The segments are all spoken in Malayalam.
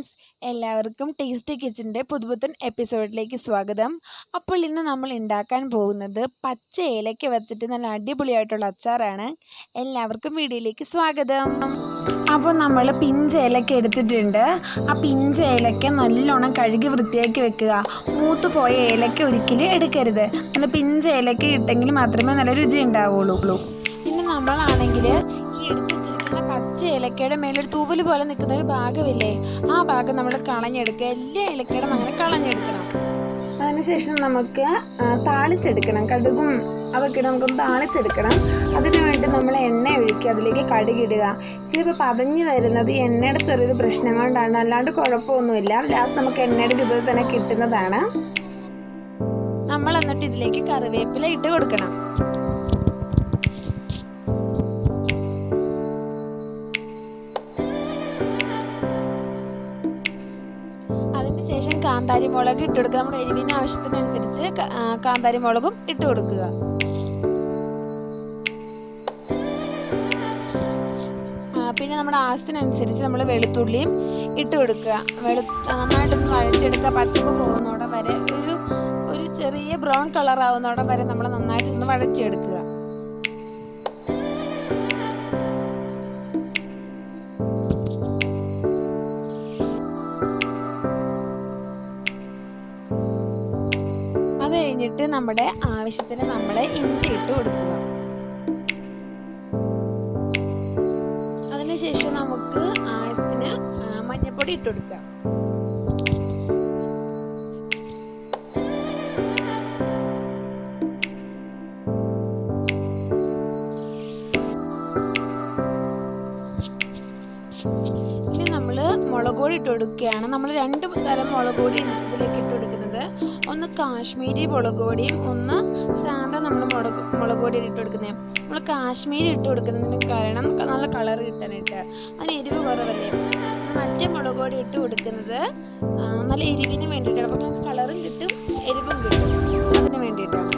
ഫ്രണ്ട്സ്, എല്ലാവർക്കും ടേസ്റ്റി കിച്ചൻ്റെ പുതുപുത്തൻ എപ്പിസോഡിലേക്ക് സ്വാഗതം. അപ്പോൾ ഇന്ന് നമ്മൾ ഉണ്ടാക്കാൻ പോകുന്നത് പച്ച ഏലക്ക വെച്ചിട്ട് നല്ല അടിപൊളിയായിട്ടുള്ള അച്ചാറാണ്. എല്ലാവർക്കും വീഡിയോയിലേക്ക് സ്വാഗതം. അപ്പോൾ നമ്മൾ പിഞ്ച് ഏലക്ക എടുത്തിട്ടുണ്ട്. ആ പിഞ്ച് ഏലക്ക നല്ലോണം കഴുകി വൃത്തിയാക്കി വെക്കുക. മൂത്ത് പോയ ഏലക്ക ഒരിക്കലും എടുക്കരുത്. നല്ല പിഞ്ച് ഏലക്ക ഇട്ടെങ്കിൽ മാത്രമേ നല്ല രുചി ഉണ്ടാവുള്ളൂ. പിന്നെ നമ്മളാണെങ്കിൽ ഈ എടുത്ത് പച്ച ഏലക്കയുടെ മേലൊരു തൂവൽ പോലെ നിൽക്കുന്ന ഒരു ഭാഗമില്ലേ, ആ ഭാഗം നമ്മൾ കളഞ്ഞെടുക്കുക. എല്ലാ ഏലക്കയുടെ അങ്ങനെ കളഞ്ഞെടുക്കണം. അതിനുശേഷം നമുക്ക് താളിച്ചെടുക്കണം. കടുകും അതൊക്കെ നമുക്കൊന്ന് താളിച്ചെടുക്കണം. അതിനു വേണ്ടി നമ്മൾ എണ്ണ ഒഴിക്കുക, അതിലേക്ക് കടുകിടുക. ഇതിപ്പോൾ പതഞ്ഞ് വരുന്നത് എണ്ണയുടെ ചെറിയൊരു പ്രശ്നം കൊണ്ടാണ്, അല്ലാണ്ട് കുഴപ്പമൊന്നുമില്ല. ലാസ്റ്റ് നമുക്ക് എണ്ണയുടെ രൂപത്തിൽ തന്നെ കിട്ടുന്നതാണ്. നമ്മൾ എന്നിട്ട് ഇതിലേക്ക് കറിവേപ്പില ഇട്ട് കൊടുക്കണം. ശേഷം കാന്താരി മുളക് ഇട്ട് കൊടുക്കുക. നമ്മുടെ എരിവിന് ആവശ്യത്തിനനുസരിച്ച് കാന്താരി മുളകും ഇട്ട് കൊടുക്കുക. പിന്നെ നമ്മുടെ ആവശ്യത്തിനനുസരിച്ച് നമ്മൾ വെളുത്തുള്ളിയും ഇട്ട് കൊടുക്കുക. നന്നായിട്ടൊന്ന് വഴച്ചെടുക്കുക. പച്ചപ്പ് പോകുന്നോടം വരെ ഒരു ചെറിയ ബ്രൗൺ കളർ ആവുന്നോടം വരെ നമ്മൾ നന്നായിട്ടൊന്ന് വഴച്ചെടുക്കുക. അത് കഴിഞ്ഞിട്ട് നമ്മുടെ ആവശ്യത്തിന് നമ്മൾ ഇഞ്ചി ഇട്ട് കൊടുക്കുക. അതിനുശേഷം നമുക്ക് ആവശ്യത്തിന് മഞ്ഞൾപ്പൊടി ഇട്ട് കൊടുക്കുക. ഇനി നമ്മൾ മുളക് പൊടി ഇട്ട് കൊടുക്കുകയാണ്. നമ്മൾ 2 തരം മുളക് പൊടി ഇതിലേക്ക് ഇട്ട് കൊടുക്കുന്നത്. ഒന്ന് കാശ്മീരി മുളക് പൊടിയും ഒന്ന് സാധാ നമ്മൾ മുളക് പൊടി ഇട്ട് കൊടുക്കുന്നത്. നമ്മൾ കാശ്മീരി ഇട്ട് കൊടുക്കുന്നതിന് കാരണം നല്ല കളർ കിട്ടാനായിട്ട്, അതിന് എരിവ് കുറവല്ലേ. മറ്റേ മുളക് പൊടി ഇട്ട് കൊടുക്കുന്നത് നല്ല എരിവിന് വേണ്ടിയിട്ടാണ്. അപ്പോൾ നമുക്ക് കളറും കിട്ടും എരിവും കിട്ടും, അതിന് വേണ്ടിയിട്ടാണ്.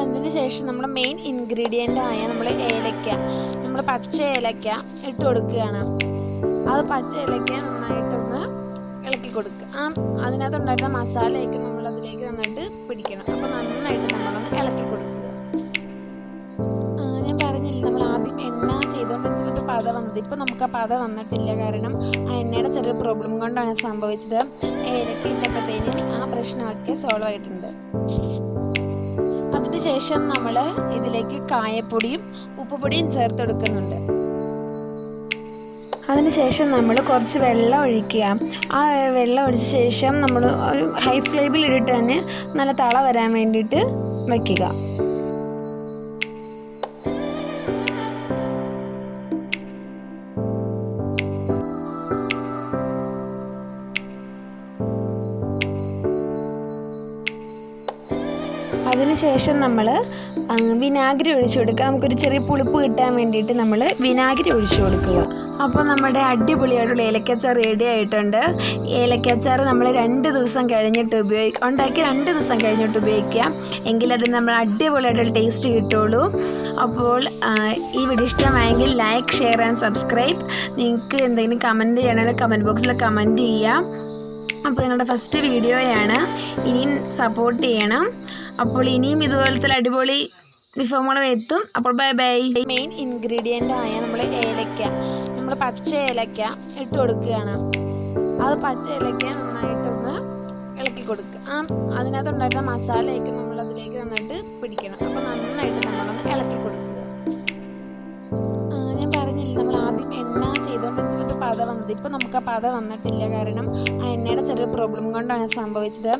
അതിനുശേഷം നമ്മൾ മെയിൻ ഇൻഗ്രീഡിയൻ്റ് ആയ നമ്മൾ ഏലക്ക, നമ്മൾ പച്ച ഏലക്ക ഇട്ട് കൊടുക്കുകയാണ്. അത് പച്ച ഏലക്ക നന്നായിട്ടൊന്ന് ഇളക്കി കൊടുക്കുക. അതിനകത്തുണ്ടായിരുന്ന മസാലയൊക്കെ നമ്മൾ അതിലേക്ക് നന്നായിട്ട് പിടിക്കണം. അപ്പോൾ നന്നായിട്ട് നമ്മളൊന്ന് ഇളക്കി കൊടുക്കുക. ഞാൻ പറഞ്ഞില്ല, നമ്മൾ ആദ്യം എണ്ണ ചെയ്തുകൊണ്ടിരുന്നത് പത വന്നത്. ഇപ്പം നമുക്ക് ആ പത വന്നിട്ടില്ല, കാരണം ആ എണ്ണയുടെ ചെറിയ പ്രോബ്ലം കൊണ്ടാണ് സംഭവിച്ചത്. ഏലക്ക ഇട്ടപ്പോഴത്തേനും ആ പ്രശ്നമൊക്കെ സോൾവ് ആയിട്ടുണ്ട്. അതിനുശേഷം നമ്മൾ ഇതിലേക്ക് കായപ്പൊടിയും ഉപ്പുപൊടിയും ചേർത്ത് കൊടുക്കുന്നുണ്ട്. അതിനുശേഷം നമ്മൾ കുറച്ച് വെള്ളം ഒഴിക്കുക. ആ വെള്ളം ഒഴിച്ച ശേഷം നമ്മൾ ഒരു ഹൈ ഫ്ലെയിമിൽ ഇട്ടിട്ട് തന്നെ നല്ല തള വരാൻ വേണ്ടിയിട്ട് വയ്ക്കുക. അതിനുശേഷം നമ്മൾ വിനാഗിരി ഒഴിച്ചു കൊടുക്കുക. നമുക്കൊരു ചെറിയ പുളിപ്പ് കിട്ടാൻ വേണ്ടിയിട്ട് നമ്മൾ വിനാഗിരി ഒഴിച്ചു കൊടുക്കുക. അപ്പോൾ നമ്മുടെ അടിപൊളിയായിട്ടുള്ള ഏലക്കച്ചാർ റെഡി ആയിട്ടുണ്ട്. ഏലക്കച്ചാർ നമ്മൾ 2 ദിവസം കഴിഞ്ഞിട്ട് ഉണ്ടാക്കി 2 ദിവസം കഴിഞ്ഞിട്ട് ഉപയോഗിക്കാം, എങ്കിലത് നമ്മൾ അടിപൊളിയായിട്ടുള്ള ടേസ്റ്റ് കിട്ടുള്ളൂ. അപ്പോൾ ഈ വീഡിയോ ഇഷ്ടമായെങ്കിൽ ലൈക്ക്, ഷെയർ ആൻഡ് സബ്സ്ക്രൈബ്. നിങ്ങൾക്ക് എന്തെങ്കിലും കമൻറ്റ് ചെയ്യണമെങ്കിൽ കമൻറ്റ് ബോക്സിൽ കമൻറ്റ് ചെയ്യാം. അപ്പോൾ നിങ്ങളുടെ ഫസ്റ്റ് വീഡിയോയാണ്, ഇനിയും സപ്പോർട്ട് ചെയ്യണം. അപ്പോൾ ഇനിയും ഇതുപോലത്തെ അടിപൊളി വിഭവങ്ങളും എത്തും. അപ്പോൾ ബൈ ബൈ. മെയിൻ ഇൻഗ്രീഡിയൻ്റ് ആയ നമ്മൾ ഏലക്ക, നമ്മൾ പച്ച ഏലക്ക ഇട്ട് കൊടുക്കുകയാണ്. അത് പച്ച ഏലക്ക നന്നായിട്ടൊന്ന് ഇളക്കി കൊടുക്കുക. അതിനകത്തുണ്ടായിരുന്ന മസാലയൊക്കെ നമ്മൾ അതിലേക്ക് നന്നായിട്ട് പിടിക്കണം. അപ്പോൾ നന്നായിട്ട് നമ്മളൊന്ന് ഇളക്കി കൊടുക്കുക. ഞാൻ പറഞ്ഞില്ല, നമ്മൾ ആദ്യം എണ്ണ ചെയ്തുകൊണ്ടിരുന്നത് പത വന്നത്. ഇപ്പം നമുക്ക് ആ പത വന്നിട്ടില്ല, കാരണം ആ എണ്ണയുടെ ചെറിയ പ്രോബ്ലം കൊണ്ടാണ് സംഭവിച്ചത്.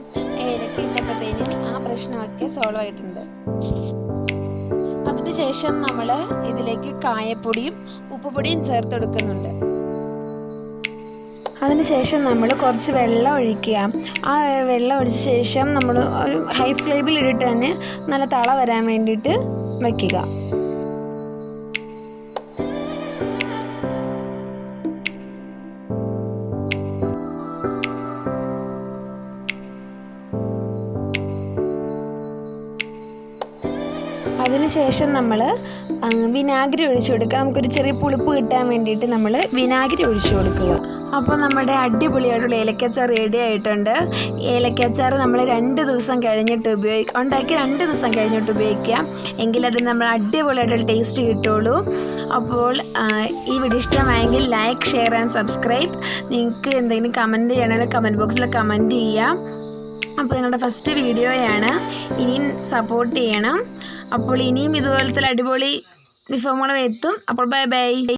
ഏലക്ക ഇട്ടപ്പോഴത്തേനും ആ പ്രശ്നമൊക്കെ സോൾവ് ആയിട്ടുണ്ട്. അതിനുശേഷം നമ്മൾ ഇതിലേക്ക് കായപ്പൊടിയും ഉപ്പുപൊടിയും ചേർത്ത് കൊടുക്കുന്നുണ്ട്. അതിനുശേഷം നമ്മൾ കുറച്ച് വെള്ളം ഒഴിക്കുക. ആ വെള്ളം ഒഴിച്ച ശേഷം നമ്മൾ ഒരു ഹൈ ഫ്ലെയിമിൽ ഇട്ടിട്ട് തന്നെ നല്ല തള വരാൻ വേണ്ടിയിട്ട് വയ്ക്കുക. അതിനുശേഷം നമ്മൾ വിനാഗിരി ഒഴിച്ചു കൊടുക്കുക. നമുക്കൊരു ചെറിയ പുളിപ്പ് കിട്ടാൻ വേണ്ടിയിട്ട് നമ്മൾ വിനാഗിരി ഒഴിച്ചു കൊടുക്കുക. അപ്പോൾ നമ്മുടെ അടിപൊളിയായിട്ടുള്ള ഏലക്കച്ചാർ റെഡി ആയിട്ടുണ്ട്. ഏലക്കച്ചാർ നമ്മൾ 2 ദിവസം കഴിഞ്ഞിട്ട് ഉണ്ടാക്കി 2 ദിവസം കഴിഞ്ഞിട്ട് ഉപയോഗിക്കാം. എങ്കിലത് നമ്മൾ അടിപൊളിയായിട്ടുള്ള ടേസ്റ്റ് കിട്ടുള്ളൂ. അപ്പോൾ ഈ വീഡിയോ ഇഷ്ടമായെങ്കിൽ ലൈക്ക്, ഷെയർ ആൻഡ് സബ്സ്ക്രൈബ്. നിങ്ങൾക്ക് എന്തെങ്കിലും കമൻറ്റ് ചെയ്യണമെങ്കിൽ കമൻറ്റ് ബോക്സിൽ കമൻറ്റ് ചെയ്യാം. അപ്പോൾ നിങ്ങളുടെ ഫസ്റ്റ് വീഡിയോയാണ്, ഇനിയും സപ്പോർട്ട് ചെയ്യണം. അപ്പോൾ ഇനിയും ഇതുപോലത്തെ അടിപൊളി വിഭവങ്ങളും എത്തും. അപ്പോൾ ബൈ ബൈ.